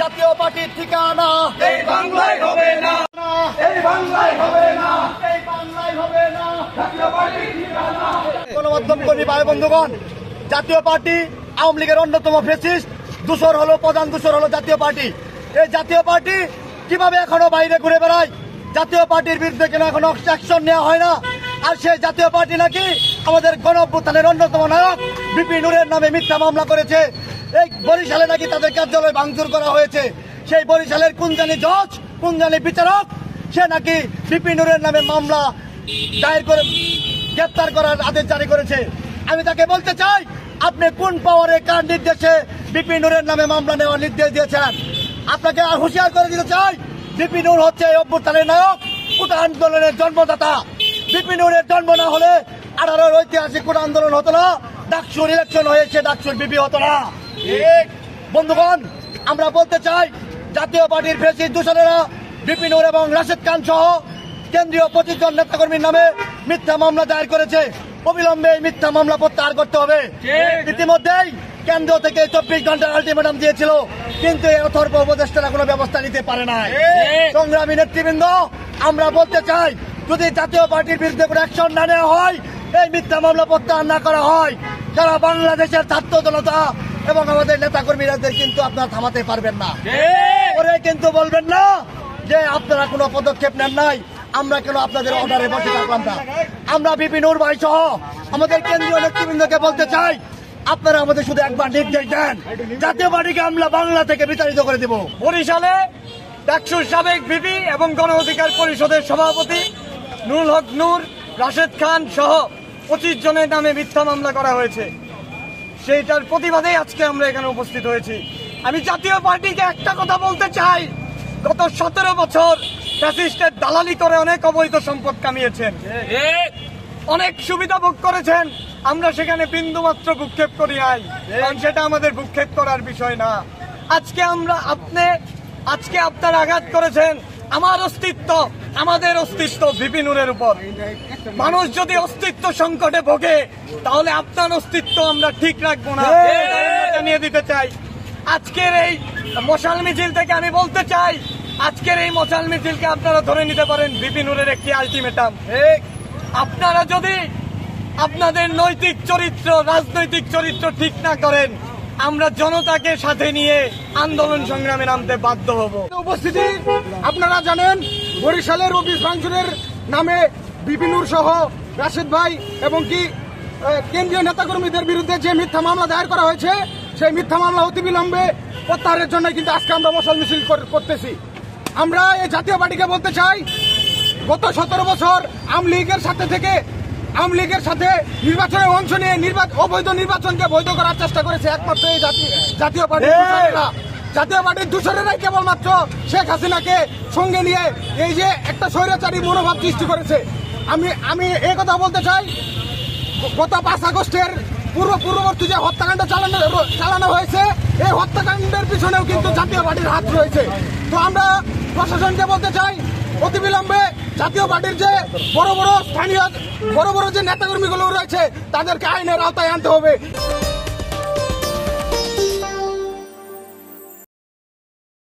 জাতীয় পার্টির ঠিকানা এই বাংলায় হবে না, এই বাংলায় হবে না, এই বাংলায় হবে না। জাতীয় পার্টির ঠিকানা। গণমাধ্যম কর্মী ভাই বন্ধুগণ, জাতীয় পার্টি আওয়ামী লীগের অন্যতম ফ্যাসিস্ট দূষর হলো, প্রধান দূষর হলো জাতীয় পার্টি। এই জাতীয় পার্টি কিভাবে এখনো বাইরে ঘুরে বেড়ায়? জাতীয় পার্টির বিরুদ্ধে কেন এখনো অ্যাকশন নেওয়া হয় না? আর সেই জাতীয় পার্টি নাকি আমাদের গণঅভ্যুত্থানের অন্যতম নায়ক বিপি নুরের নামে মিথ্যা মামলা করেছে। এই বরিশালে নাকি তাদের কার্যালয় ভাঙচুর করা হয়েছে। সেই বরিশালের কোন জানি জজ, কোন জানি বিচারক, সে নাকি বিপি নুরের নামে মামলা দায়ের করে গ্রেপ্তার করার আদেশ জারি করেছে। আমি তাকে বলতে চাই, আপনি কোন পাওয়ারে কার নির্দেশে বিপি নুরের নামে মামলা নেওয়ার নির্দেশ দিয়েছেন? আপনাকে আর হুঁশিয়ার করে দিতে চাই, বিপি নুর হচ্ছে এই অভ্যুত্থানের নায়ক, কোটা আন্দোলনের জন্মদাতা। বিপি নুরের জন্ম না হলে 18 ঐতিহাসিক কোটা আন্দোলন হতো না, ডাকসুর ইলেকশন হয়েছে, ডাকসুর বিপি হতো না। বন্ধুগণ, আমরা বলতে চাই, জাতীয় পার্টির ফ্যাসিস্ট দূষণেরা বিপি নুর এবং রাশেদ খান সহ কেন্দ্রীয় 25 জন নেতাকর্মীর নামে মিথ্যা মামলা দায়ের করেছে। অবিলম্বে এই মিথ্যা মামলা প্রত্যাহার করতে হবে। ইতিমধ্যেই কেন্দ্র থেকে 24 ঘন্টার আলটিমেটাম দিয়েছিল, কিন্তু এই অথর্ব উপদেষ্টারা কোনো ব্যবস্থা নিতে পারে না। সংগ্রামী নেতৃবৃন্দ, আমরা বলতে চাই, যদি জাতীয় পার্টির বিরুদ্ধে কোনো অ্যাকশন না নেওয়া হয়, এই মিথ্যা মামলা প্রত্যাহার না করা হয়, সারা বাংলাদেশের ছাত্র জনতা এবং আমাদের নেতাকর্মীদের কিন্তু আপনারা থামাতে পারবেন না। ওরে কিন্তু বলবেন না যে আপনারা কোনো পদক্ষেপ নেন নাই, আমরা কেন আপনাদের অর্ডারে বসে থাকলাম না। আমরা বিপি নুর ভাই সহ আমাদের কেন্দ্রীয় নেতৃবৃন্দকে বলতে চাই, আপনারা আমাদের শুধু একবার নির্দেশ দেন, জাতীয় পার্টিকে আমরা বাংলা থেকে বিতাড়িত করে দেব। বরিশালে ডাকসুর সাবেক ভিপি এবং গণ অধিকার পরিষদের সভাপতি নুরুল হক নূর, রাশেদ খান সহ 25 জনের নামে মিথ্যা মামলা করা হয়েছে। সেইটার প্রতিবাদেই আজকে আমরা এখানে উপস্থিত হয়েছি। আমি জাতীয় পার্টিকে একটা কথা বলতে চাই, গত 17 বছর ফ্যাসিস্টের দালালি করে অনেক অবৈধ সম্পদ কামিয়েছেন, অনেক সুবিধা ভোগ করেছেন। আমরা সেখানে বিন্দুমাত্র ভূক্ষেপ করি নাই, কারণ সেটা আমাদের ভূক্ষেপ করার বিষয় না। আজকে আপনারা আঘাত করেছেন আমার অস্তিত্ব, আমাদের অস্তিত্ব বিপি নুরের উপর। মানুষ যদি অস্তিত্ব সংকটে ভোগে, তাহলে আপনার অস্তিত্ব আমরা ঠিক রাখবো না, জানিয়ে দিতে চাই। আজকের এই মশাল মিছিল থেকে আমি বলতে চাই, আজকের এই মশাল মিছিলকে আপনারা ধরে নিতে পারেন বিপি নুরের একটি আলটিমেটাম। আপনারা যদি আপনাদের নৈতিক চরিত্র, রাজনৈতিক চরিত্র ঠিক না করেন, আমরা জনতাকে সাথে নিয়ে আন্দোলন সংগ্রামে নামতে বাধ্য হব। উপস্থিতি, আপনারা জানেন বরিশালের অফিস ভাঙচুরের নামে বিপি নুর সহ রাশেদ ভাই এবং কি কেন্দ্রীয় নেতাকর্মীদের বিরুদ্ধে যে মিথ্যা মামলা দায়ের করা হয়েছে, সেই মিথ্যা মামলা অতিবিলম্বে প্রত্যাহারের জন্য কিন্তু আজকে আমরা মশাল মিছিল করতেছি। আমরা এই জাতীয় পার্টিকে বলতে চাই, গত 17 বছর আওয়ামী লীগের সাথে নির্বাচনে অংশ নিয়ে অবৈধ নির্বাচনকে বৈধ করার চেষ্টা করেছে একমাত্র এই জাতীয় পার্টির দূষণেরা। জাতীয় পার্টির দূষণেরাই কেবলমাত্র শেখ হাসিনাকে সঙ্গে নিয়ে এই যে একটা স্বৈরাচারী মনোভাব সৃষ্টি করেছে। আমি এই কথা বলতে চাই, গত 5 আগস্টের পূর্ববর্তী যে হত্যাকাণ্ড চালানো হয়েছে, এই হত্যাকাণ্ডের পিছনেও কিন্তু জাতীয় পার্টির হাত রয়েছে। তো আমরা প্রশাসনকে বলতে চাই, অতিবিলম্বে জাতীয় পার্টির যে বড় বড় যে নেতাকর্মীগুলো রয়েছে, তাদেরকে আইনের আওতায় আনতে হবে।